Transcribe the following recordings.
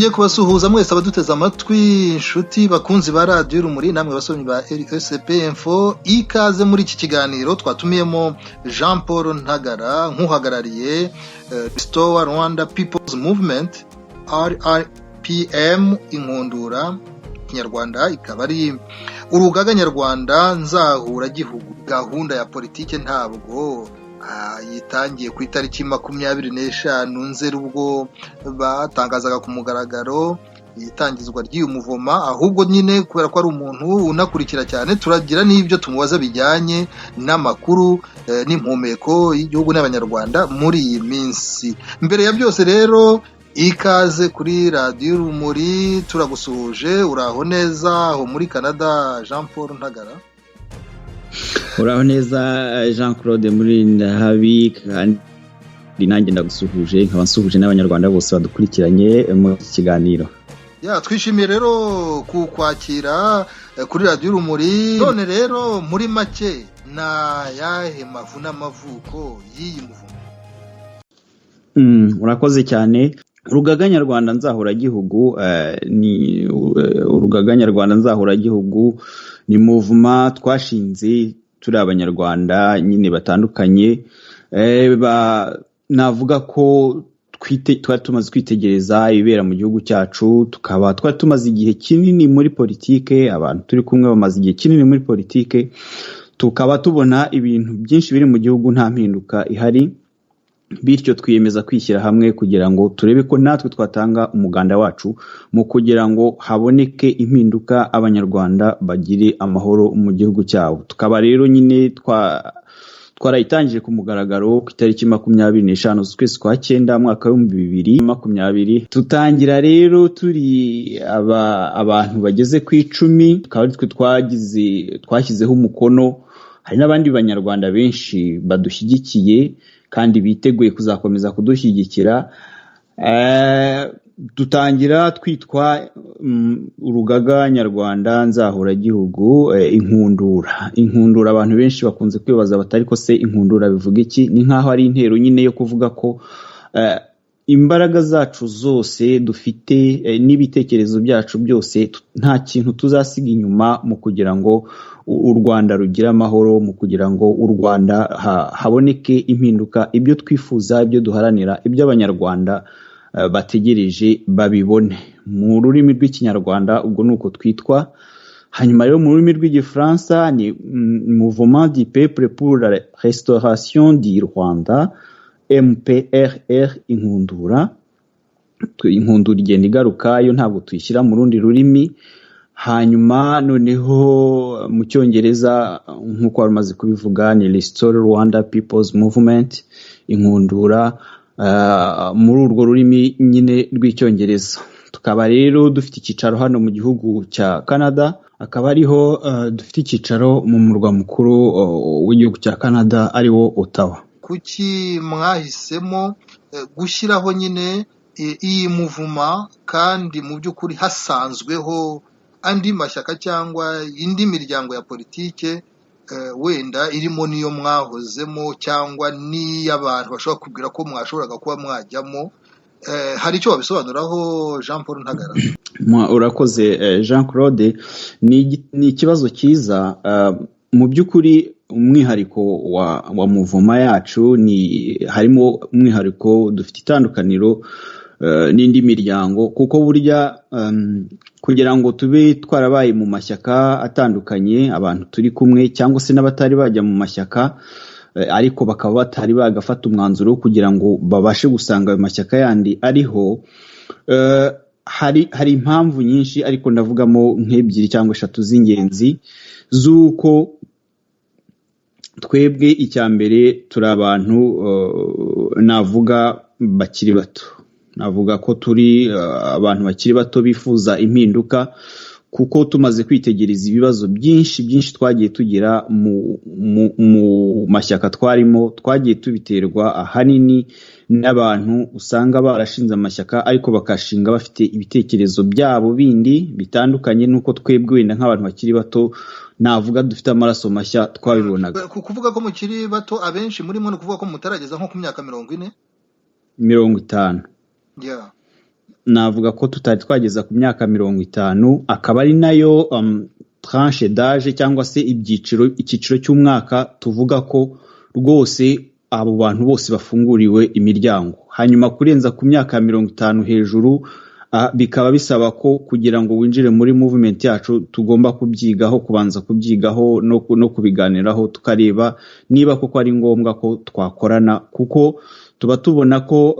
Nongeye kubasuhuza mwese abaduteze amatwi inshuti bakunzi ba Radio Urumuri namwe basomyi ba RRPM ikaze muri iki kiganiro twatumiyemo Jean Paul Ntagara nk'uhagarariye Restore Rwanda People's Movement RRPM Inkundura Kinyarwanda ikaba ari urugaga nyarwanda nzahura gihugu. Gahunda ya politiki ntabwo yitangiye ku itariki 25 Nzeri ubwo batangazaga ku mugaragaro itangizwa ry'uyu muvoma, ahubwo nyine kubera ko ari umuntu unakurikira cyane turagira n'ibyo tumubaza bijyanye n'amakuru n'impumeko y'igihugu n'abanyarwanda muri iyi minsi. Mbere ya byose rero ikaze kuri Radio Urumuri, turagusuhuje. Uraho neza aho muri Canada Jean Paul Ntagara? Uraho neza Jean Claude muri Ndahabi, kandi nanjye ndagusuhuje nkaba nsuhuje n'abanyarwanda bose badukurikiranye mu kiganiro. Twishimiye rero kukwakira kuri Radio Urumuri. None rero muri make na yahe mavu n'amavuko y'iyi muvumo? Urakoze cyane. Urugaga nyarwanda nzahura gihugu ni urugaga nyarwanda nzahura gihugu ni muvuma twashinze turi abanyarwanda nyine batandukanye. Navuga ko twari tumaze kwitegereza ibibera mu gihugu cyacu, tukaba twari tumaze igihe kinini muri politike, abantu turi kumwe bamaze igihe kinini muri politike, tukaba tubona ibintu byinshi biri mu gihugu nta mpinduka ihari. Bityo twiyemeza kwishyira hamwe kugira ngo turebe ko natwe twatanga umuganda wacu mu kugira ngo haboneke impinduka, abanyarwanda bagire amahoro mu gihugu cyabo. Tukaba rero nyine twarayitangije ku mugaragaro ku itariki 25 z'ukwezi kwa 9 mwaka wa 2020. Tutangira rero turi abantu bageze ku 10, tukaba twe twashyizeho umukono. Hari n'abandi banyarwanda benshi badushyigikiye kandi biteguye kuzakomeza kudushyigikira. Dutangira twitwa urugaga nyarwanda nzahura gihugu Inkundura. Inkundura abantu benshi bakunze kwibaza batari ko se Inkundura bivuga iki? Ni nkaho ari intero nyine yo kuvuga ko imbaraga zacu zose dufite n'ibitekerezo byacu byose nta kintu tuzasiga inyuma mu kugira ngo u Rwanda rugire amahoro, mu kugira ngo u Rwanda haboneke impinduka, ibyo twifuza, ibyo duharanira, ibyo abanyarwanda bategereje babibone. Mu rurimi rw'ikinyarwanda ubwo nuko twitwa. Hanyuma rero mu rurimi rw'igifaransa ni Mouvement du Peuple pour la Restauration du Rwanda, MPRR Inkundura. Inkundura igenda igaruka, yo ntabwo tuyishyira mu rundi rurimi. Hanyuma noneho mu cyongereza nk'uko wamaze kubivuga ni Restore Rwanda People's Movement Inkundura, muri urwo rurimi nyine rw'icyongereza. Tukaba rero dufite icyicaro hano mu gihugu cya Canada, akaba ariho dufite icyicaro mu murwa mukuru w'igihugu cya Canada ariwo Ottawa. Kuki mwahisemo gushyiraho nyine iyi muvuma kandi mu by'ukuri hasanzweho andi mashyaka cyangwa indi miryango ya politike wenda irimo niyo mwahozemo cyangwa ni abantu bashobora kubwira ko mwashoboraga kuba mwajyamo? Hari icyo wabisobanuraho Jean Paul Ntagara? Urakoze Jean Claude. Ni ikibazo cyiza. Mu by'ukuri umwihariko wa muvuma yacu harimo umwihariko, dufite itandukaniro n'indi miryango, kuko burya kugira ngo tube twarabaye mu mashyaka atandukanye, abantu turi kumwe cyangwa se n'abatari bajya mu mashyaka ariko bakaba batari bagafata umwanzuro kugira ngo babashe gusanga ayo mashyaka yandi ariho, hari impamvu nyinshi ariko ndavugamo nk'ebyiri cyangwa 3 z'ingenzi z'uko twebwe icya mbere turi abantu navuga bakiri bato. Navuga ko turi abantu bakiri bato bifuza impinduka, kuko tumaze kwitegereza ibibazo byinshi twagiye tugira mu mashyaka twarimo, twagiye tubiterwa ahanini n'abantu usanga barashinze amashyaka ariko bakashinga bafite ibitekerezo byabo bindi bitandukanye nuko twebwe wenda nk'abantu bakiri bato navuga dufite amaraso mashya twabibonaga. Kuvuga ko mukiri bato abenshi muri mwe no kuvuga ko mutarageza nko ku myaka 40 50. Yeah. navuga ko tutari twageza ku myaka 50, akaba ari nayo tranche d'âge cyangwa se icyiciro cy'umwaka tuvuga ko rwose abo bantu bose bafunguriwe imiryango. Hanyuma kurenza ku myaka 50 hejuru bikaba bisaba ko kugira ngo winjire muri movement yacu tugomba kubyigaho, kubanza kubyigaho no kubiganiraho, tukareba niba koko ari ngombwa ko twakorana, kuko tuba tubona ko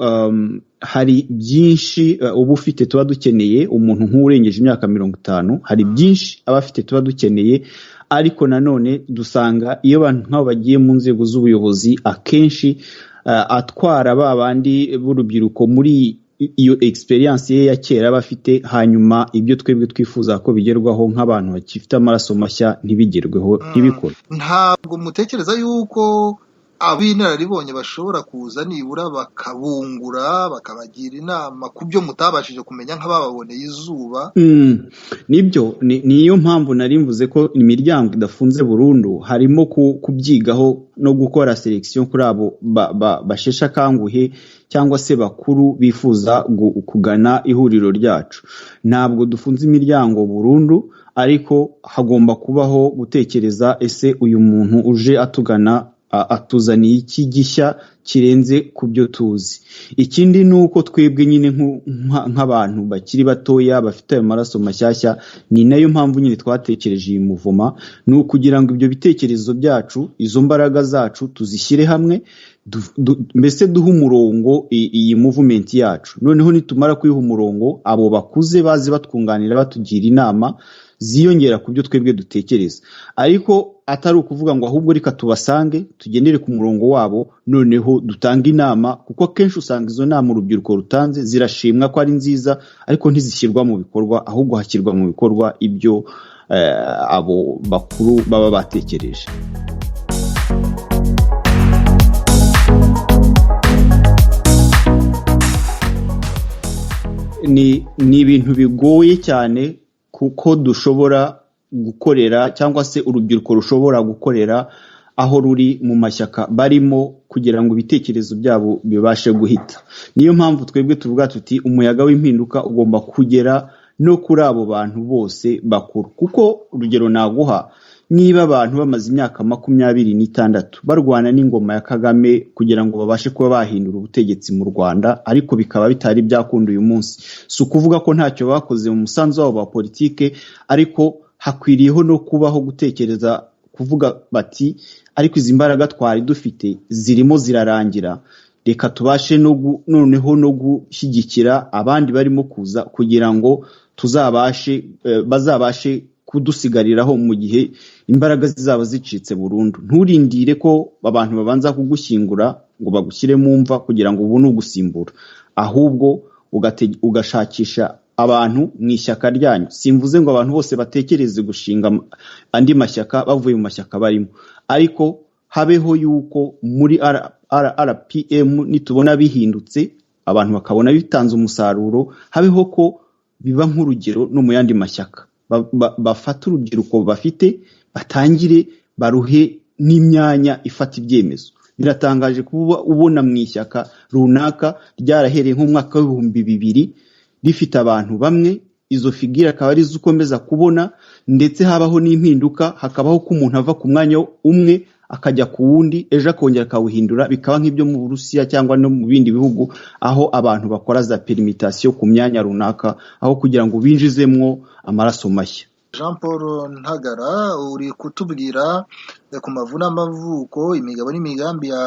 hari byinshi uba ufite tuba dukeneye. Umuntu nk'urengeje imyaka 50 hari byinshi aba afite tuba dukeneye, ariko nanone dusanga iyo abantu nk'abo bagiye mu nzego z'ubuyobozi akenshi atwara babandi b'urubyiruko muri iyo experience ye ya kera bafite, hanyuma ibyo twebwe twifuza ko bigerwaho nk'abantu bakifite amaraso mashya ntibigerweho ntibikore. Ntabwo mutekereza yuko ab'inararibonye bashobora kuza nibura bakabungura, bakabagira inama ku byo mutabashije kumenya nk'abababoneye izuba? Nibyo, niyo mpamvu nari mvuze ko imiryango idafunze burundu. Harimo kubyigaho no gukora selection kuri abo bashesha kanguhe cyangwa se bakuru bifuza kugana ihuriro ryacu. Ntabwo dufunze imiryango burundu, ariko hagomba kubaho gutekereza, ese uyu muntu uje atugana atuzaniye iki gishya kirenze ku byo tuzi. Ikindi ni uko twebwe nyine nk'abantu bakiri batoya bafite ayo maraso mashyashya, ni nayo mpamvu nyine twatekereje iyi muvuma, ni ukugira ngo ibyo bitekerezo byacu, izo mbaraga zacu tuzishyire hamwe, mbese duhe umurongo iyi movement yacu. Noneho nitumara kuyiha umurongo, abo bakuze bazi batwunganira batugira inama ziyongera ku byo twebwe dutekereza, ariko atari ukuvuga ngo ahubwo reka tubasange tugendere ku murongo wabo noneho dutanga inama, kuko kenshi usanga izo nama urubyiruko rutanze zirashimwa ko ari nziza, ariko ntizishyirwa mu bikorwa, ahubwo hashyirwa mu bikorwa ibyo abo bakuru baba batekereje. Ni ibintu bigoye cyane, kuko dushobora gukorera cyangwa se urubyiruko rushobora gukorera aho ruri mu mashyaka barimo, kugira ngo ibitekerezo byabo bibashe guhita. Niyo mpamvu twebwe tuvuga tuti umuyaga w'impinduka ugomba kugera no kuri abo bantu bose bakuru, kuko urugero naguha, niba abantu bamaze imyaka 26 barwana n'ingoma ya Kagame kugira ngo babashe kuba bahindura ubutegetsi mu Rwanda, ariko bikaba bitari byakunda uyu munsi, si ukuvuga ko ntacyo bakoze mu musanzu wabo wa politike, ariko hakwiriyeho no kubaho gutekereza, kuvuga bati ariko izi mbaraga twari dufite zirimo zirarangira, reka tubashe noneho no gushyigikira abandi barimo kuza, kugira ngo bazabashe kudusigariraho mu gihe imbaraga zizaba zicitse burundu. Nturindire ko abantu babanza kugushyingura ngo bagushyire mu mva kugira ngo ubone ugusimbura, ahubwo ugashakisha abantu mu ishyaka ryanyu. Simvuze ngo abantu bose batekereze gushinga andi mashyaka bavuye mu mashyaka barimo, ariko habeho yuko muri RRPM nitubona bihindutse, abantu bakabona bitanze umusaruro, habeho ko biba nk'urugero no mu yandi mashyaka. Bafata urubyiruko bafite, batangire baruhe n'imyanya ifata ibyemezo. Biratangaje kuba ubona mu ishyaka runaka ryarahereye nk'umwaka w'2000 rifite abantu bamwe, izo figira akaba ari zukomeza kubona, ndetse habaho n'impinduka, hakabaho ko umuntu ava ku mwanya umwe akajya ku wundi, ejo akongera akawuhindura, bikaba nk'ibyo mu Burusiya cyangwa no mu bindi bihugu, aho abantu bakora za permutation ku myanya runaka, aho kugira ngo binjizemwo amaraso mashya. Jean Paul Ntagara, uri kutubwira ku mavuna amavuko, imigabo n'imigambi ya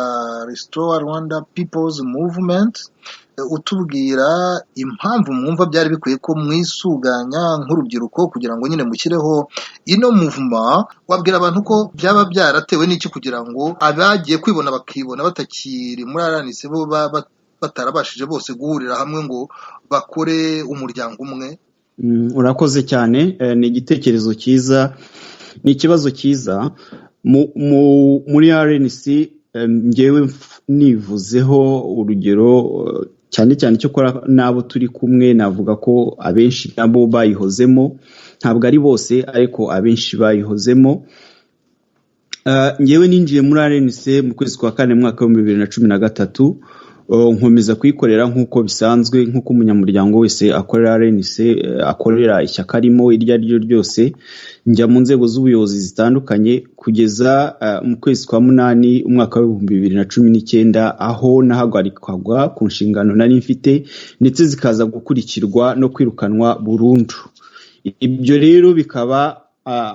Restore Rwanda People's Movement, utubwira impamvu mwumva byari bikwiye ko mwisuganya nk'urubyiruko kugira ngo nyine mushyireho ino movement. Wabwira abantu ko byaba byaratewe n'iki kugira ngo abagiye kwibona bakibona batakiri muri RNC bo batarabashije bose guhurira hamwe ngo bakore umuryango umwe? Urakoze cyane, ni igitekerezo cyiza, ni ikibazo cyiza. Muri RNC ngewe nivuzeho urugero cyane cyane cyo kora nabo turi kumwe, navuga ko abenshi nabo bayihozemo, ntabwo ari bose ariko abenshi bayihozemo. Ngewe ninjiye muri RNC mu kwezi kwa 4 mwaka wa 2013, nkomeza kuyikorera nk'uko bisanzwe, nk'uko umunyamuryango wese akorera RNC, akorera ishyaka arimo iryo ari ryo ryose. Njya mu nzego z'ubuyobozi zitandukanye kugeza mu kwezi kwa munani umwaka wa 2019, aho nahagarikwaga ku nshingano nari mfite ndetse zikaza gukurikirwa no kwirukanwa burundu. Ibyo rero bikaba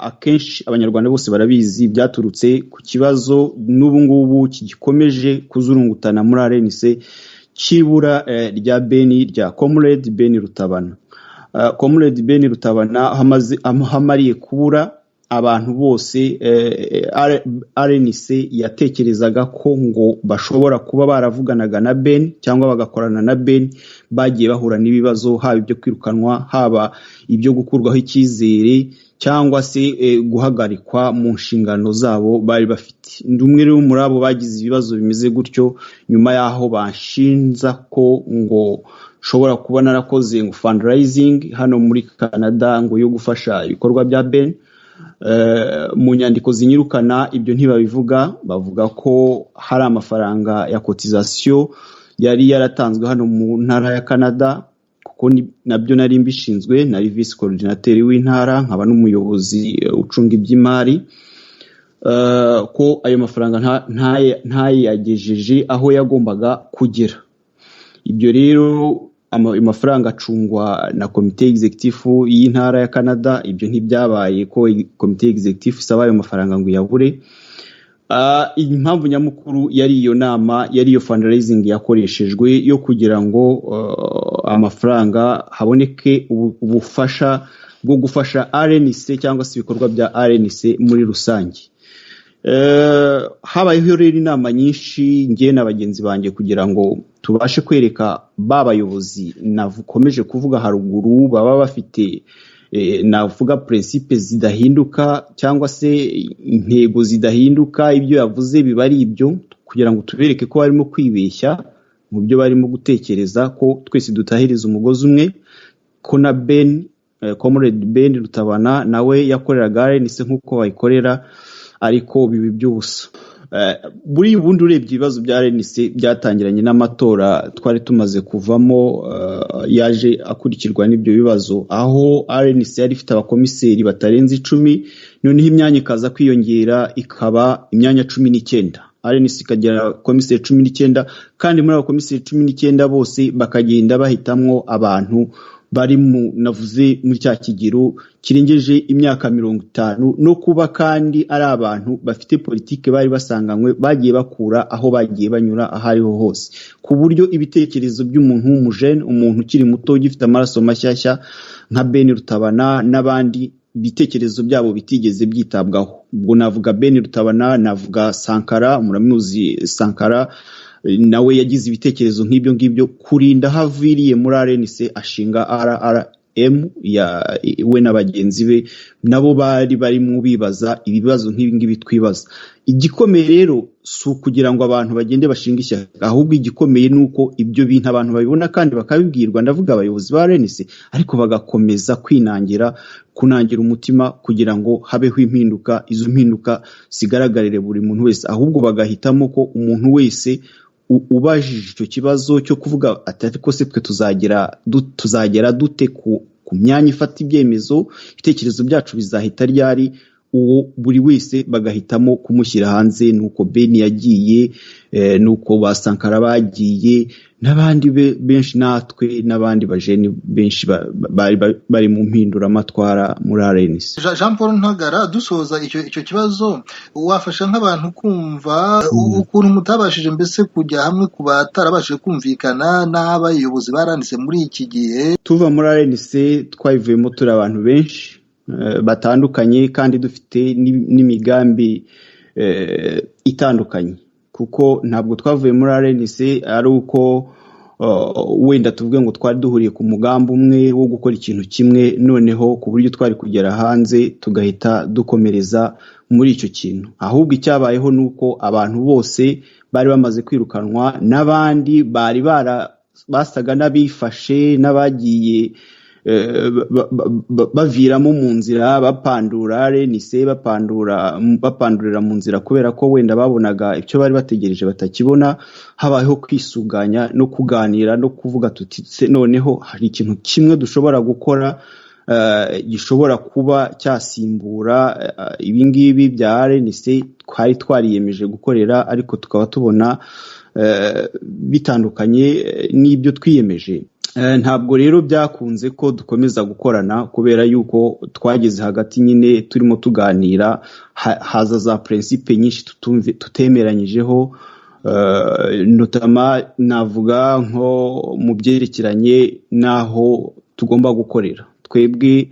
akenshi abanyarwanda bose barabizi, byaturutse ku kibazo n'ubu ngubu kigikomeje kuzurungutana muri RNC cyibura rya Beni, rya Comrade Beni Rutabana. Comrade Beni Rutabana hamariye kubura abantu bose RNC yatekerezaga ko ngo bashobora kuba baravuganaga na Ben cyangwa bagakorana na Ben, bagiye bahura n'ibibazo, haba ibyo kwirukanwa, haba ibyo gukurwaho icyizere, cyangwa se guhagarikwa mu nshingano zabo bari bafite. Ndumwe rero muri abo bagize ibibazo bimeze gutyo, nyuma yaho banshinza ko ngo shobora kuba narakoze ngo fundraising hano muri Canada ngo yo gufasha ibikorwa bya Ben. Mu nyandiko zinyirukana ibyo ntibabivuga, bavuga ko hari amafaranga ya cotisation yari yaratanzwe hano mu ntara ya Canada, kuko nabyo nari mbishinzwe, nari vice coordinateur w'intara, nkaba n'umuyobozi ucunga iby'imari, ko ayo mafaranga ntayagejeje aho yagombaga kugera. Ibyo rero amafaranga acungwa na komite executive y'intara ya Canada. Ibyo ntibyabaye ko komite executive isaba ayo mafaranga ngo yabure. Impamvu nyamukuru yari iyo nama, yari iyo fundraising yakoreshejwe yo kugira ngo amafaranga haboneke ubufasha bwo gufasha RNC cyangwa se ibikorwa bya RNC muri rusange. Habayeho rero inama nyinshi ngiye na bagenzi banjye kugira ngo tubashe kwereka babayobozi navukomeje kuvuga haruguru baba bafite navuga principe zidahinduka cyangwa se intego zidahinduka, ibyo yavuze biba ari ibyo, kugira ngo tubereke ko barimo kwibeshya mu byo barimo gutekereza, ko twese dutahiriza umugozi umwe, ko na Ben, Comrade Ben Rutabana nawe yakoreraga RNC nk'uko bayikorera, ariko bibi by'ubusa. Buri ubundi urebye ibibazo bya RNC byatangiranye n'amatora twari tumaze kuvamo, yaje akurikirwa n'ibyo bibazo, aho RNC yari ifite abakomiseri batarenze 10, noneho imyanya ikaza kwiyongera ikaba imyanya 19. RNC ikagira komiseri 19, kandi muri abo komiseri 19 bose bakagenda bahitamwo abantu bari navuze muri cya kigero kirengeje imyaka 50, no kuba kandi ari abantu bafite politike bari basanganywe, bagiye bakura aho bagiye banyura ahariho hose, ku buryo ibitekerezo by'umuntu w'umujene, umuntu ukiri muto ugifite amaraso mashyashya nka Ben Rutabana n'abandi, ibitekerezo byabo bitigeze byitabwaho. Ubwo navuga Ben Rutabana, navuga Sankara, muramuzi Sankara, nawe yagize ibitekerezo nk'ibyo ngibyo, kurinda haviriye muri RNC ashinga RRPM we na bagenzi be, nabo bari mu bibaza ibibazo nk'ibi ngibi twibaza. Igikomeye rero si kugira ngo abantu bagende bashinga ishyaka, ahubwo igikomeye nuko ibyo bintu abantu babibona kandi bakabibwirwa, ndavuga abayobozi ba RNC, ariko bagakomeza kunangira umutima kugira ngo habeho impinduka. Izo mpinduka zigaragarire buri muntu wese, ahubwo bagahitamo ko umuntu wese ubajije icyo kibazo cyo kuvuga ati ko se twe tuzagera dute ku myanya ifata ibyemezo, ibitekerezo byacu bizahita ryari, uwo buri wese bagahitamo kumushyira hanze. Nuko Ben yagiye, nuko basankara bagiye, n'abandi benshi, natwe n'abandi bajeni benshi bari mu mpinduramatwara muri RNC. Jean Paul Ntagara, dusoza icyo kibazo, wafasha nk'abantu kumva ukuntu mutabashije mbese kujya hamwe ku batarabashije kumvikana n'abayobozi baranditse muri iki gihe? Tuva muri RNC twayivuyemo turi abantu benshi batandukanye, kandi dufite n'imigambi itandukanye, kuko ntabwo twavuye muri RNC ari uko wenda tuvuge ngo twari duhuriye ku mugambi umwe wo gukora ikintu kimwe, noneho ku buryo twari kugera hanze tugahita dukomereza muri icyo kintu. Ahubwo icyabayeho nuko abantu bose bari bamaze kwirukanwa, n'abandi bari basaga n'abifashe, n'abagiye baviramo mu nzira bapandura RNC bapandurira mu nzira kubera ko wenda babonaga icyo bari bategereje batakibona. Habayeho kwisuganya no kuganira no kuvuga tuti noneho hari ikintu kimwe dushobora gukora gishobora kuba cyasimbura ibingibi bya RNC twari twariyemeje gukorera, ariko tukaba tubona bitandukanye n'ibyo twiyemeje. Ntabwo rero byakunze ko dukomeza gukorana kubera yuko twageze hagati nyine turimo tuganira haza za principe nyinshi tutemeranyijeho, notama navuga nko mu byerekeranye naho tugomba gukorera. Twebwe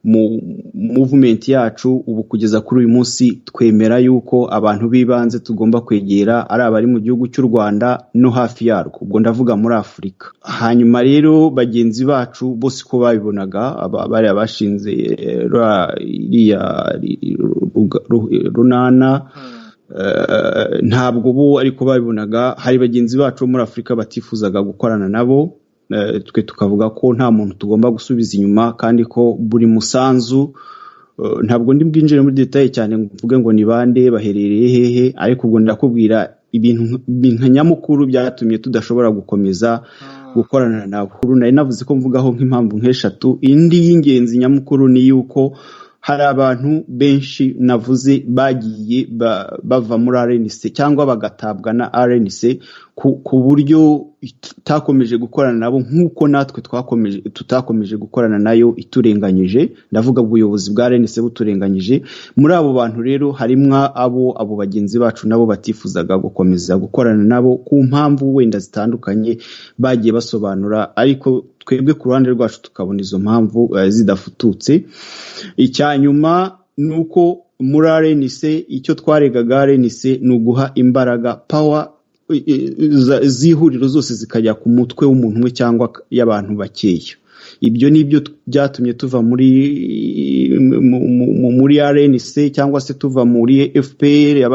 mu movement yacu ubu kugeza kuri uyu munsi twemera yuko abantu bibanze tugomba kwegera ari abari mu gihugu cy'u Rwanda no hafi yarwo, ubwo ndavuga muri Afurika. Hanyuma rero bagenzi bacu bose ko babibonaga bari abashinze runana ntabwo bo ariko babibonaga. Hari bagenzi bacu muri Afurika batifuzaga gukorana nabo, twe tukavuga ko nta muntu tugomba gusubiza inyuma kandi ko buri musanzu, ntabwo ndi bwinjire muri detail cyane mvuge ngo ni bande baherereye hehe, ariko ubwo ndakubwira ibintu nyamukuru byatumye tudashobora gukomeza gukorana nabo. Nari navuze ko mvugaho nk'impamvu nk'eshatu. Indi y'ingenzi nyamukuru ni yuko hari abantu benshi navuze bagiye bava muri RNC cyangwa bagatabwa na RNC ku buryo itakomeje gukorana nabo nk'uko natwe tutakomeje gukorana nayo iturenganyije. Ndavuga ubuyobozi bwa RNC buturenganyije. Muri abo bantu rero harimo abo bagenzi bacu nabo batifuzaga gukomeza gukorana nabo ku mpamvu wenda zitandukanye bagiye basobanura, ariko twebwe ku ruhande rwacu tukabona izo mpamvu zidafututse. Icyanyuma nuko muri RNC icyo twaregaga RNC ni uguha imbaraga power z'ihuriro zose zikajya ku mutwe w'umuntu umwe cyangwa y'abantu bakeya. Ibyo nibyo byatumye tuva muri RNC cyangwa se tuva muri FPR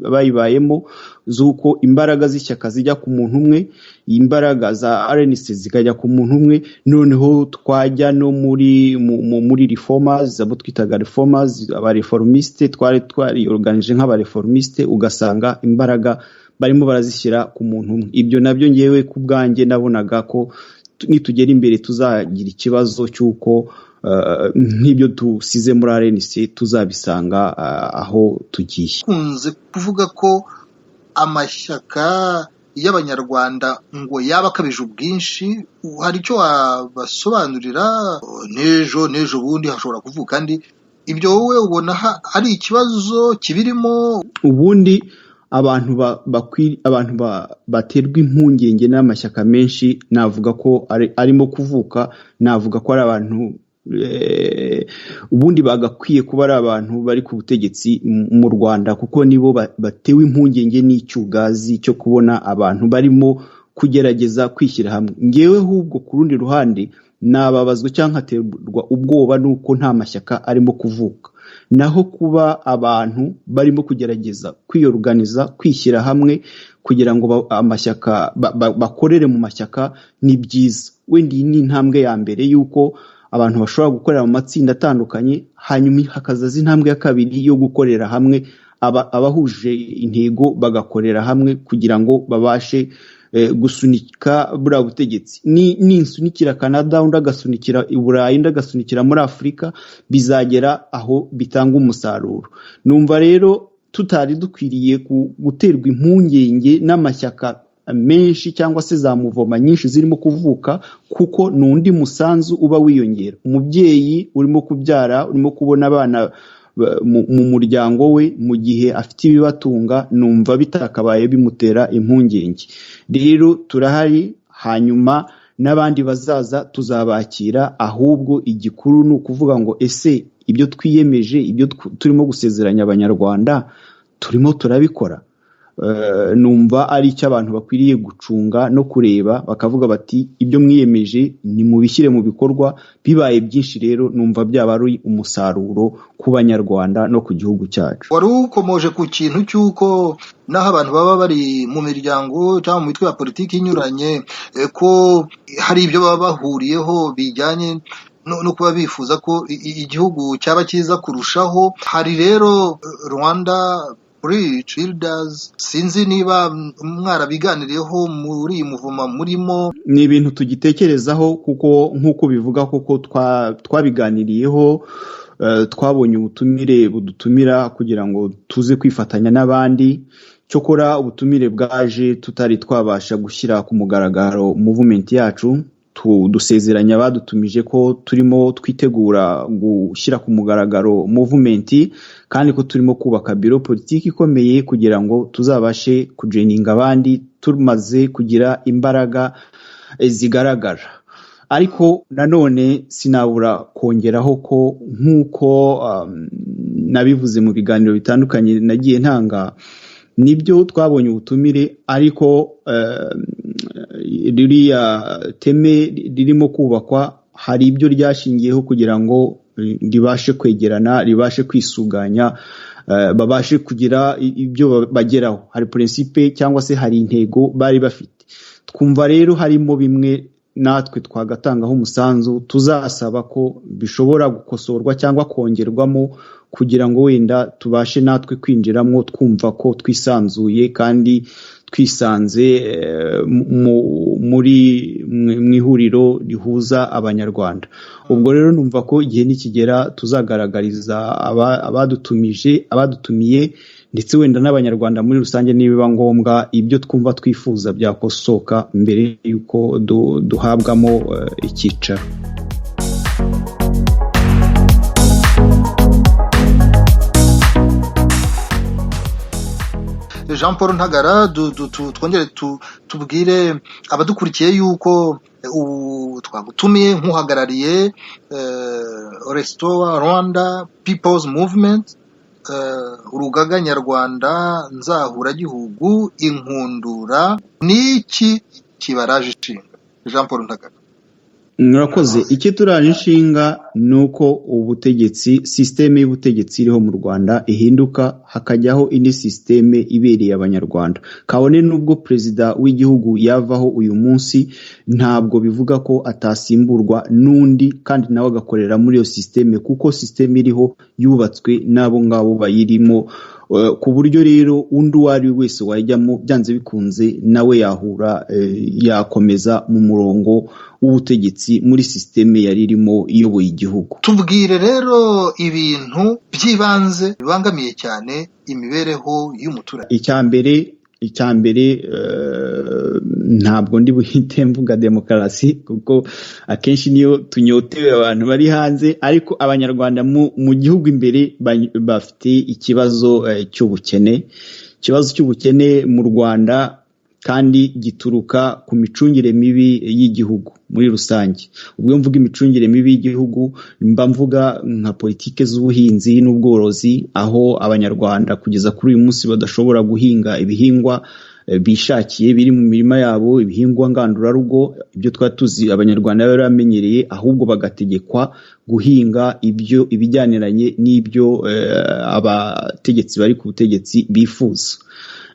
abayibayemo, zuko imbaraga z'ishyaka zijya ku muntu umwe, imbaraga za RNC zikajya ku muntu umwe. Noneho twajya no muri reformers, abo twitaga reformers, abareformiste, twari organize nk'abareformiste, ugasanga imbaraga barimo barazishyira ku muntu umwe. Ibyo nabyo ngewe ku bwanjye nabonaga ko nitugera imbere tuzagira ikibazo cy'uko nk'ibyo dusize muri RNC tuzabisanga aho tugiye. Kunze kuvuga ko amashyaka y'abanyarwanda ngo yaba akabije ubwinshi, hari icyo wabasobanurira? N'ejo bundi hashobora kuvuka kandi ibyo wowe ubona ari ikibazo kibirimo? Ubundi abantu baterwa impungenge n'amashyaka menshi, navuga ko arimo kuvuka, navuga ko ari abantu ubundi bagakwiye kuba ari abantu bari ku butegetsi mu Rwanda, kuko nibo batewe impungenge n'icyugazi cyo kubona abantu barimo kugerageza kwishyira hamwe. Ngewe ahubwo ku rundi ruhande nababazwa cyangwa haterwa ubwoba nuko nta mashyaka arimo kuvuka, naho kuba abantu barimo kugerageza kwiyorganiza, kwishyira hamwe kugira ngo amashyaka bakorere mu mashyaka ni byiza. Wenda iyi ni intambwe ya mbere yuko abantu bashobora gukorera mu matsinda atandukanye, hanyuma hakazaza intambwe ya kabiri yo gukorera hamwe, abahuje intego bagakorera hamwe kugira ngo babashe gusunika buriya butegetsi. Ninsunikira Canada, undi agasunikira i Burayi, undi agasunikira muri Afurika, bizagera aho bitanga umusaruro. Numva rero tutari dukwiriye guterwa impungenge n'amashyaka menshi cyangwa se za muvoma nyinshi zirimo kuvuka, kuko n'undi musanzu uba wiyongera. Umubyeyi urimo kubyara, urimo kubona abana mu muryango we mu gihe afite ibibatunga, numva bitakabaye bimutera impungenge. Rero turahari, hanyuma n'abandi bazaza tuzabakira, ahubwo igikuru ni ukuvuga ngo ese ibyo twiyemeje, ibyo turimo gusezeranya abanyarwanda turimo turabikora. Numva ari icyo abantu bakwiriye gucunga no kureba, bakavuga bati ibyo mwiyemeje ni mubishyire mu bikorwa. Bibaye byinshi rero numva byaba ari umusaruro ku banyarwanda no ku gihugu cyacu. Wari ukomoje ku kintu cy'uko naho abantu baba bari mu miryango cyangwa mu mitwe ya politiki inyuranye, ko hari ibyo baba bahuriyeho bijyanye no kuba bifuza ko igihugu cyaba cyiza kurushaho. Hari rero Rwanda Bridge Builders, sinzi niba mwarabiganiriyeho muri iyi muvuma murimo. Ni ibintu tugitekerezaho kuko nk'uko bivuga koko twabiganiriyeho, twabonye ubutumire budutumira kugira ngo tuze kwifatanya n'abandi. Cyokora ubutumire bwaje tutari twabasha gushyira ku mugaragaro movement yacu. Dusezeranya badutumije ko turimo twitegura gushyira ku mugaragaro movement, kandi ko turimo kubaka biro politiki ikomeye kugira ngo tuzabashe kujeninga abandi tumaze kugira imbaraga zigaragara. Ariko nanone sinabura kongeraho ko nk'uko nabivuze mu biganiro bitandukanye nagiye ntanga, nibyo twabonye ubutumire, ariko ririya teme ririmo kubakwa hari ibyo ryashingiyeho kugira ngo ribashe kwegerana, ribashe kwisuganya, babashe kugira ibyo bageraho. Hari principe cyangwa se hari intego bari bafite. Twumva rero harimo bimwe natwe twagatangaho umusanzu, tuzasaba ko bishobora gukosorwa cyangwa kongerwamo kugira ngo wenda tubashe natwe kwinjiramo twumva ko twisanzuye kandi twisanze mu ihuriro rihuza Abanyarwanda. Ubwo rero numva ko igihe nikigera tuzagaragariza abadutumiye ndetse wenda n'Abanyarwanda muri rusange nibiba ngombwa ibyo twumva twifuza byakosoka mbere yuko duhabwamo icyicaro. Jean Paul Ntagara, twongere tubwire abadukurikiye yuko twagutumiye nk'uhagarariye Restore Rwanda People's Movement, urugaga nyarwanda nzahuragihugu Inkundura. Niki kibaraje ishinga, Jean Paul Ntagara? Murakoze. Icyo turaje inshinga nuko ubutegetsi, systeme y'ubutegetsi iriho mu Rwanda ihinduka, hakajyaho indi systeme ibereye Abanyarwanda. Kabone nubwo perezida w'igihugu yavaho uyu munsi, ntabwo bivuga ko atasimburwa n'undi kandi nawe agakorera muri iyo systeme, kuko systeme iriho yubatswe n'abo ngabo bayirimo, ku buryo rero undi wari wese wajyamo byanze bikunze nawe yahura yakomeza mu murongo w'ubutegetsi muri systeme yari irimo iyoboye igihugu. Tubwire rero ibintu by'ibanze bibangamiye cyane imibereho y'umuturage. Icyambere ntabwo ndi buhite mvuga demokarasi, kuko akenshi niyo tunyotewe abantu bari hanze, ariko Abanyarwanda mu gihugu imbere bafite ikibazo cy'ubukene. Ikibazo cy'ubukene mu Rwanda kandi gituruka ku micungire mibi y'igihugu muri rusange. Ubwo mvuga imicungire mibi y'igihugu mba mvuga nka politike z'ubuhinzi n'ubworozi, aho Abanyarwanda kugeza kuri uyu munsi badashobora guhinga ibihingwa bishakiye biri mu mirima yabo, ibihingwa ngandurarugo, ibyo twatuzi Abanyarwanda bari bamenyereye, ahubwo bagategekwa guhinga ibijyaniranye n'ibyo abategetsi bari ku butegetsi bifuza.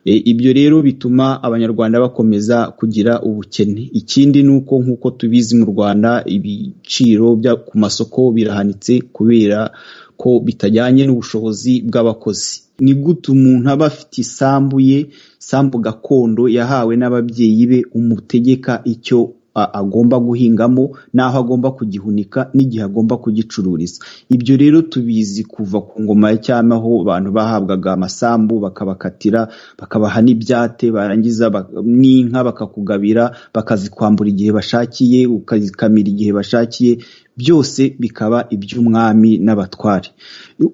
Ibyo rero bituma Abanyarwanda bakomeza kugira ubukene. Ikindi nuko nk'uko tubizi mu Rwanda ibiciro ku masoko birahanitse kubera ko bitajyanye n'ubushobozi bw'abakozi. Ni gute umuntu aba afite isambu gakondo yahawe n'ababyeyi be, umutegeka icyo agomba guhingamo, n'aho agomba kugihunika, n'igihe agomba kugicururiza? Ibyo rero tubizi kuva ku ngoma ya cyami, aho abantu bahabwaga amasambu bakabakatira, bakabaha n'ibyate, barangiza n'inka bakakugabira, bakazikwambura igihe bashakiye, ukazikamira igihe bashakiye, byose bikaba iby'umwami n'abatware.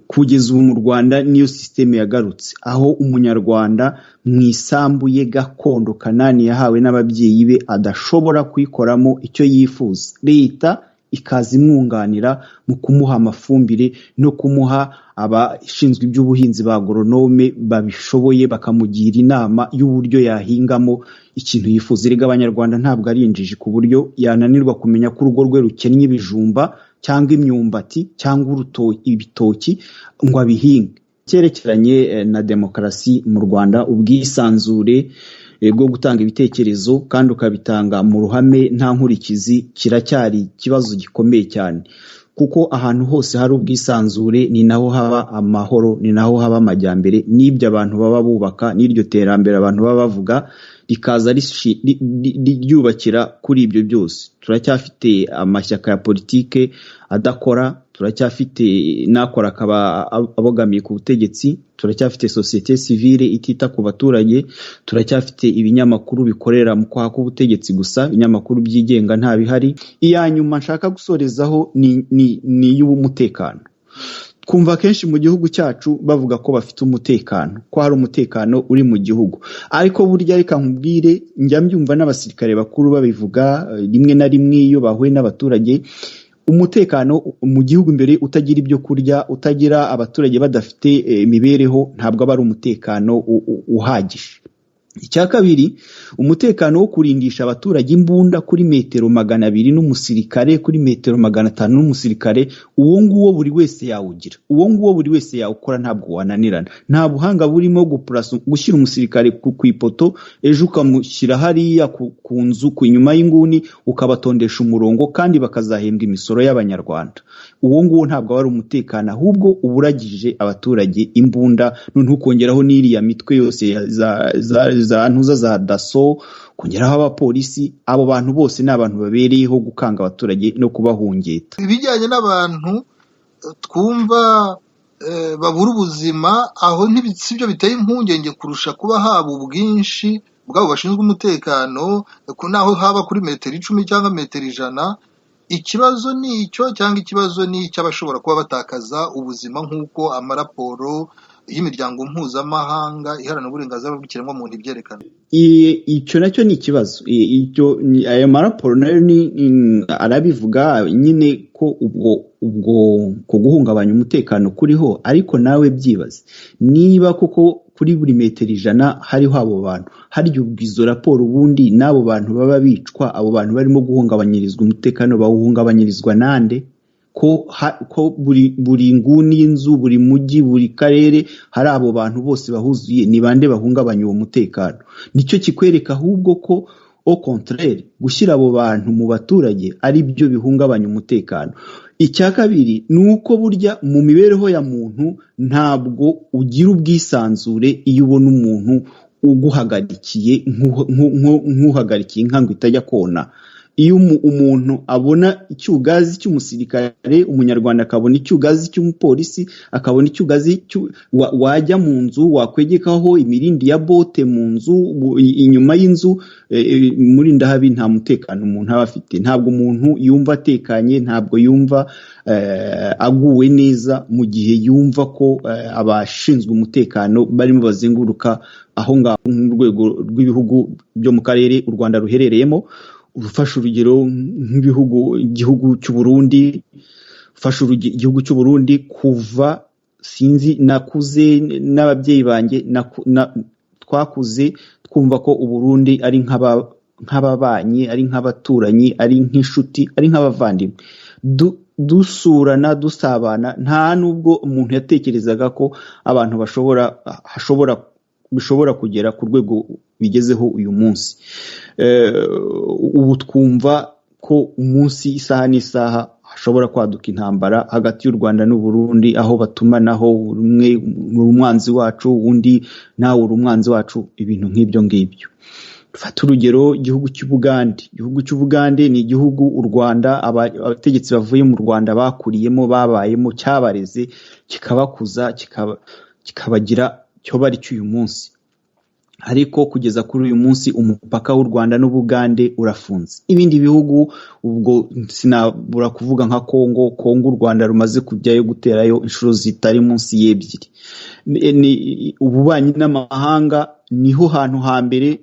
Kugeza ubu mu Rwanda niyo systeme yagarutse, aho umunyarwanda mu isambu ye gakondo kanani yahawe n'ababyeyi be adashobora kuyikoramo icyo yifuza. Leta ikaza imwunganira mu kumuha amafumbire no kumuha abashinzwe iby'ubuhinzi ba agronome babishoboye, bakamugira inama y'uburyo yahingamo ikintu yifuza. Erega Abanyarwanda ntabwo ari injiji ku buryo yananirwa kumenya ko urugo rwe rukennye ibijumba cyangwa imyumbati cyangwa ibitoki ngo abihinge. Cyerekeranye na demokarasi mu Rwanda, ubwisanzure bwo gutanga ibitekerezo kandi ukabitanga mu ruhame nta nkurikizi kiracyari ikibazo gikomeye cyane, kuko ahantu hose hari ubwisanzure ni naho haba amahoro, ni naho haba amajyambere, n'ibyo abantu baba bubaka, n'iryo terambere abantu baba bavuga rikaza ryubakira kuri ibyo byose. Turacyafite amashyaka ya politike adakora, turacyafite n'akora akaba abogamiye ku butegetsi, turacyafite societe civile itita ku baturage, turacyafite ibinyamakuru bikorera mu kwaha k'ubutegetsi gusa, ibinyamakuru byigenga nta bihari. Iya nyuma nshaka gusorezaho ni y'umutekano. Twumva kenshi mu gihugu cyacu bavuga ko bafite umutekano, ko hari umutekano uri mu gihugu, ariko burya reka nkubwire, njya mbyumva n'abasirikare bakuru babivuga rimwe na rimwe iyo bahuye n'abaturage, umutekano mu gihugu imbere utagira ibyo kurya, utagira abaturage badafite imibereho, ntabwo aba ari umutekano uhagije. Icya kabiri, umutekano wo kurindisha abaturage imbunda kuri metero 200 n'umusirikare, kuri metero 500 n'umusirikare, uwo nguwo buri wese yawugira, uwo nguwo buri wese yawukora, ntabwo wananirana. Nta buhanga burimo gushyira umusirikare ku ipoto, ejo ukamushyira hariya ku nzu ku inyuma y'inguni ukabatondesha umurongo, kandi bakazahembwa imisoro y'abanyarwanda. Uwo nguwo ntabwo ari umutekano, ahubwo uburagije abaturage imbunda, none ukongeraho n'iriya mitwe yose za ntuza za daso, kongeraho abapolisi. Abo bantu bose ni abantu babereyeho gukanga abaturage no kubahungeta. Ibijyanye n'abantu twumva babura ubuzima, aho sibyo biteye impungenge kurusha kuba haba ubwinshi bw'abo bashinzwe umutekano, naho haba kuri metero 10 cyangwa metero 100. Ikibazo ni icyo, cyangwa ikibazo ni icy'abashobora kuba batakaza ubuzima, nk'uko amaraporo y'imiryango mpuzamahanga iharanira uburenganzira bw'ikiremwamuntu ibyerekana. Icyo nacyo ni ikibazo. Ayo maraporo nayo arabivuga nyine ko ubwo guhungabanya umutekano kuriho, ariko nawe byibaze niba koko kuri buri metero 100 hariho abo bantu, harya ubwizo raporo ubundi n'abo bantu baba bicwa, abo bantu barimo guhungabanyirizwa umutekano bawuhungabanyirizwa nande? Ko buri nguni y'inzu, buri mujyi, buri karere hari abo bantu bose bahuzuye, ni bande bahungabanya uwo mutekano? Nicyo kikwereka ahubwo ko au contraire gushyira abo bantu mu baturage ari byo bihungabanya umutekano. Icya kabiri ni uko burya mu mibereho ya muntu ntabwo ugira ubwisanzure iyo ubona umuntu uguhagarikiye nk'uhagarikiye inka ngo itajya kona. Iyo umuntu abona icyugazi cy'umusirikare, umunyarwanda akabona icyugazi cy'umupolisi, akabona icyugazi wajya mu nzu wakwegekaho imirindi ya bote mu nzu, inyuma y'inzu, muri ndahabi nta mutekano umuntu aba afite. Ntabwo umuntu yumva atekanye, ntabwo yumva aguwe neza mu gihe yumva ko abashinzwe umutekano barimo bazenguruka aho ngaho mu rwego rw'ibihugu byo mu karere u Rwanda ruherereyemo. Ufashe urugero igihugu cy'u Burundi, igihugu cy'u Burundi kuva sinzi nakuze n'ababyeyi banjye twakuze twumva ko u Burundi ari nk'ababanyi, ari nk'abaturanyi, ari nk'inshuti, ari nk'abavandimwe, dusurana dusabana. Nta nubwo umuntu yatekerezaga ko abantu bishobora kugera ku rwego bigezeho uyu munsi. Ubu twumva ko umunsi isaha n'isaha hashobora kwaduka intambara hagati y'u Rwanda n'u Burundi, aho batumanaho umwe umwanzi wacu, undi nawe uri umwanzi wacu, ibintu nk'ibyo ngibyo. Fata urugero igihugu cy'Ubugande ni igihugu u Rwanda abategetsi bavuye mu Rwanda bakuriyemo, babayemo, cyabareze, kikabakuza, kikabagira cyo bari cy'uyu munsi. Ariko kugeza kuri uyu munsi umupaka w'u Rwanda n'Ubugande urafunze. Ibindi bihugu ubwo sinabura kuvuga nka Kongo u Rwanda rumaze kujyayo guterayo inshuro zitari munsi y'ebyiri. Ububanyi n'amahanga niho hantu hambere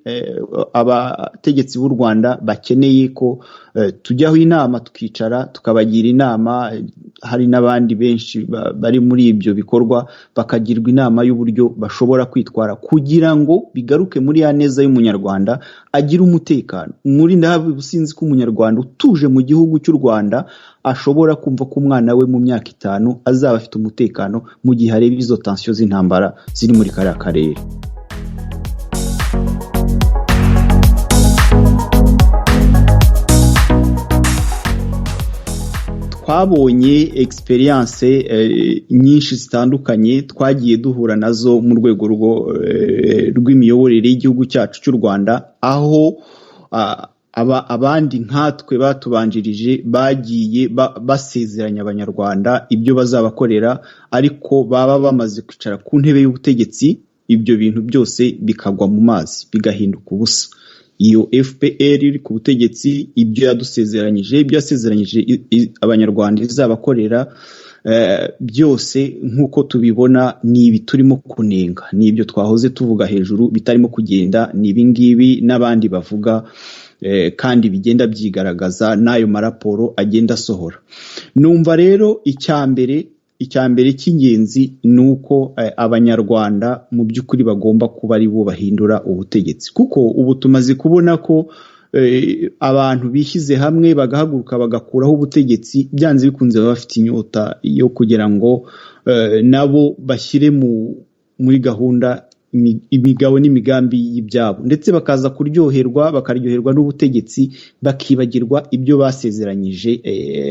abategetsi b'u Rwanda bakeneye ko tujyaho inama, tukicara tukabagira inama. Hari n'abandi benshi bari muri ibyo bikorwa bakagirwa inama y'uburyo bashobora kwitwara kugira ngo bigaruke muri ya neza y'umunyarwanda, agira umutekano. Muri ndahabi businzi ko umunyarwanda utuje mu gihugu cy'u Rwanda ashobora kumva ko umwana we mu myaka 5 azaba afite umutekano mu gihe areba izo tension z'intambara ziri muri kariya karere. twabonye experience nyinshi zitandukanye twagiye duhura nazo mu rwego rw'imiyoborere y'igihugu cyacu cy'u Rwanda, aho abandi nkatwe batubanjirije bagiye basezeranya abanyarwanda ibyo bazabakorera, ariko baba bamaze kwicara ku ntebe y'ubutegetsi ibyo bintu byose bikagwa mu mazi bigahinduka ubusa. Iyo FPR iri ku butegetsi ibyo yasezeranyije abanyarwanda izabakorera byose nk'uko tubibona ni ibi turimo kunenga, ni ibyo twahoze tuvuga hejuru bitarimo kugenda, ni ibi ngibi n'abandi bavuga kandi bigenda byigaragaza n'ayo maraporo agenda asohora. Numva rero icyambere cy'ingenzi ni uko abanyarwanda mu by'ukuri bagomba kuba ari bo bahindura ubutegetsi, kuko ubu tumaze kubona ko abantu bishyize hamwe bagahaguruka bagakuraho ubutegetsi, byanze bikunze baba bafite inyota yo kugira ngo nabo bashyire muri gahunda imigabo n'imigambi y'ibyabo, ndetse bakaza bakaryoherwa n'ubutegetsi bakibagirwa ibyo basezeranyije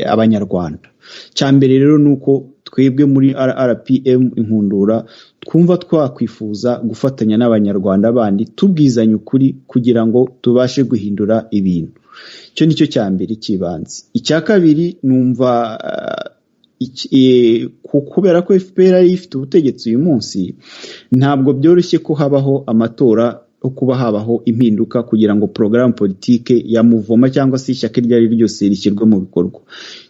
abanyarwanda. Cyambere rero nuko twebwe muri RRPM Inkundura twumva twakwifuza gufatanya n'abanyarwanda bandi tubwizanya ukuri kugira ngo tubashe guhindura ibintu. Icyo nicyo cyambere kibanze. Icya kabiri, numva kubera ko FPR ari ifite ubutegetsi uyu munsi, ntabwo byoroshye ko habaho amatora yo kuba habaho impinduka kugira ngo program politike ya muvoma cyangwa se ishyaka iryo ari ryose rishyirwe mu bikorwa.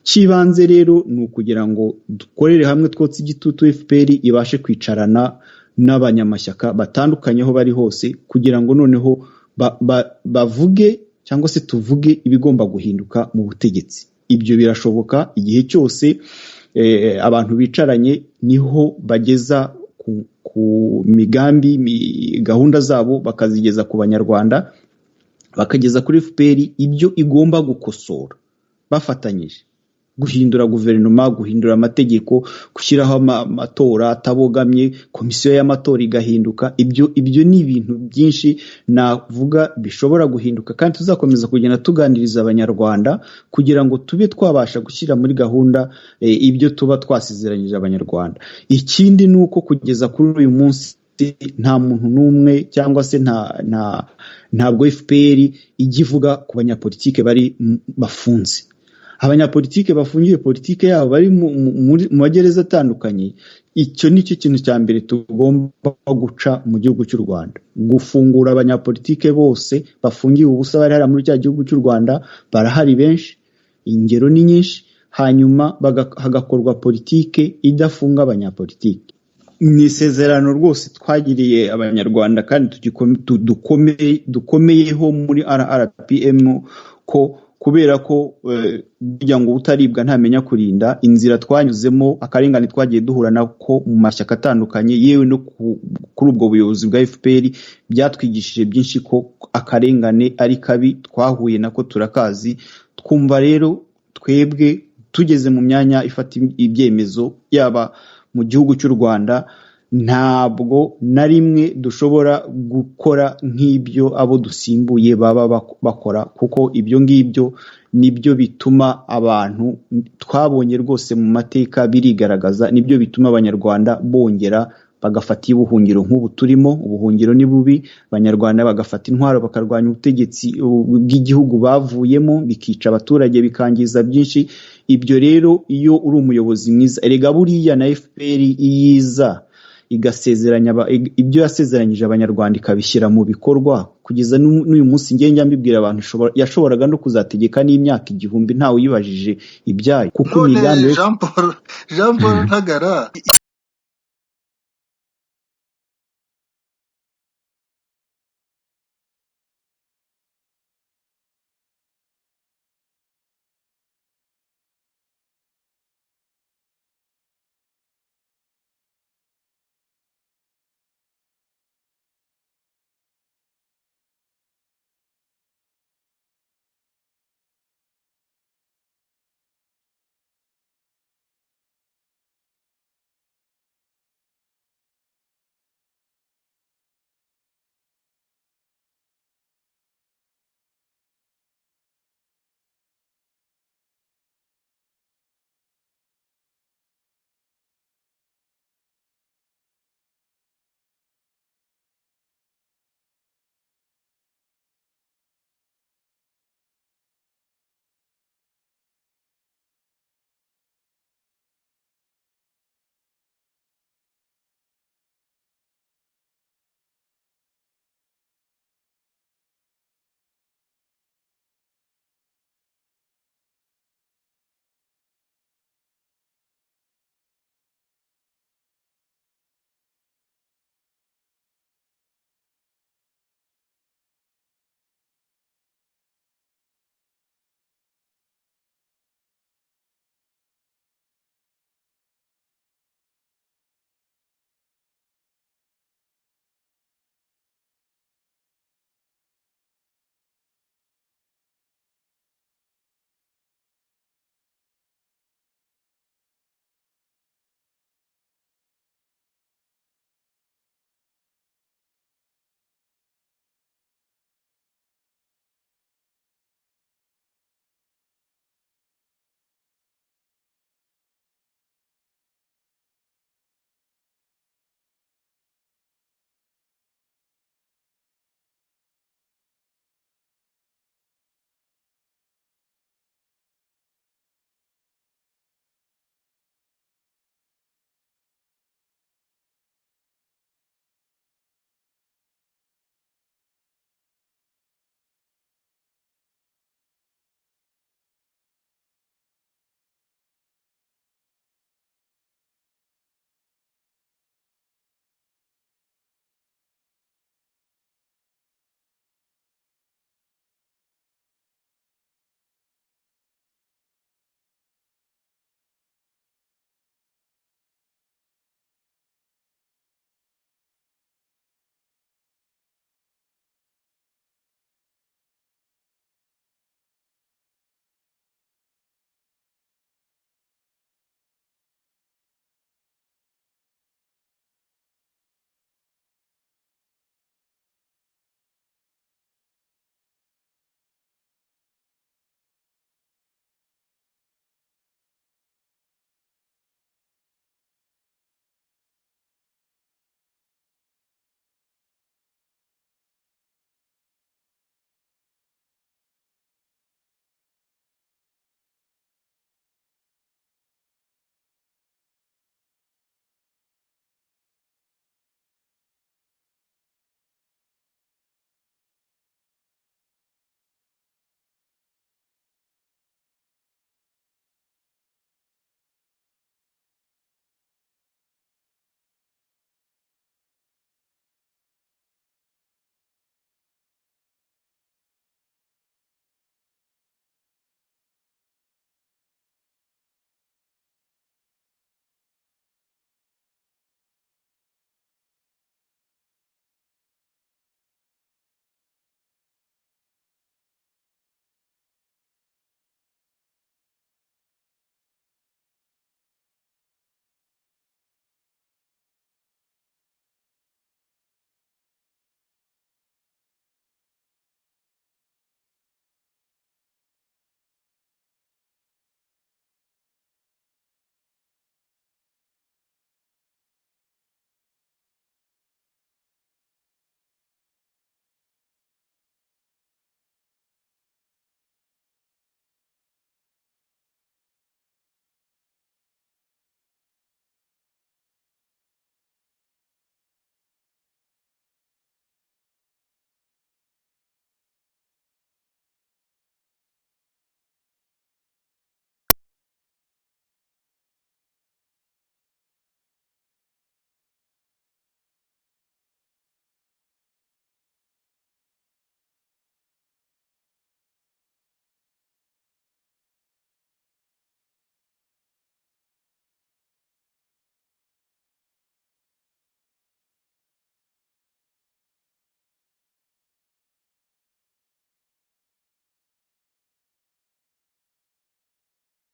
Kibanze rero ni ukugira ngo dukorere hamwe twotse igitutu FPR ibashe kwicarana n'abanyamashyaka batandukanye aho bari hose, kugira ngo noneho bavuge cyangwa se tuvuge ibigomba guhinduka mu butegetsi. Ibyo birashoboka igihe cyose abantu bicaranye, niho bageza ku migambi gahunda zabo bakazigeza ku banyarwanda, bakageza kuri FPR ibyo igomba gukosora bafatanyije, guhindura guverinoma, guhindura amategeko, gushyiraho amatora atabogamye, komisiyo y'amatora igahinduka. Ibyo ni ibintu byinshi navuga bishobora guhinduka, kandi tuzakomeza kugenda tuganiriza abanyarwanda kugira ngo tube twabasha gushyira muri gahunda ibyo tuba twasezeranyije abanyarwanda. Ikindi ni uko kugeza kuri uyu munsi nta muntu n'umwe cyangwa se ntabwo FPR ijya ivuga ku banyapolitike bafunze. Abanyapolitike bafungiye politike yabo bari mu magereza atandukanye. Icyo nicyo kintu cya mbere tugomba guca mu gihugu cy'u Rwanda, gufungura abanyapolitike bose bafungiye ubusa bari muri cya gihugu cy'u Rwanda. Barahari benshi, ingero ni nyinshi, hanyuma hagakorwa politike idafunga abanyapolitike. Ni isezerano rwose twagiriye abanyarwanda kandi dukomeyeho muri RRPM, ko kubera ko burya ngo utaribwa ntamenya kurinda. Inzira twanyuzemo, akarengane twagiye duhura nako mu mashyaka atandukanye, yewe no kuri ubwo buyobozi bwa FPR, byatwigishije byinshi ko akarengane ari kabi. Twahuye nako turakazi. Twumva rero twebwe tugeze mu myanya ifata ibyemezo yaba mu gihugu cy'u Rwanda, ntabwo na rimwe dushobora gukora nk'ibyo abo dusimbuye baba bakora, kuko ibyo ngibyo nibyo bituma abantu twabonye rwose mu mateka birigaragaza, nibyo bituma abanyarwanda bongera bagafata ubuhungiro nk'ubu turimo. Ubuhungiro ni bubi, abanyarwanda bagafata intwaro bakarwanya ubutegetsi bw'igihugu bavuyemo, bikica abaturage, bikangiza byinshi. Ibyo rero iyo uri umuyobozi mwiza, erega buriya na FPR iyiza igasezeranya ibyo yasezeranyije abanyarwanda ikabishyira mu bikorwa, kugeza n'uyu munsi ngenge mbibwira abantu yashoboraga no kuzategeka n'imyaka 1000 ntawe uyibajije ibyayo, kuko imigambi Jean Paul Ntagara,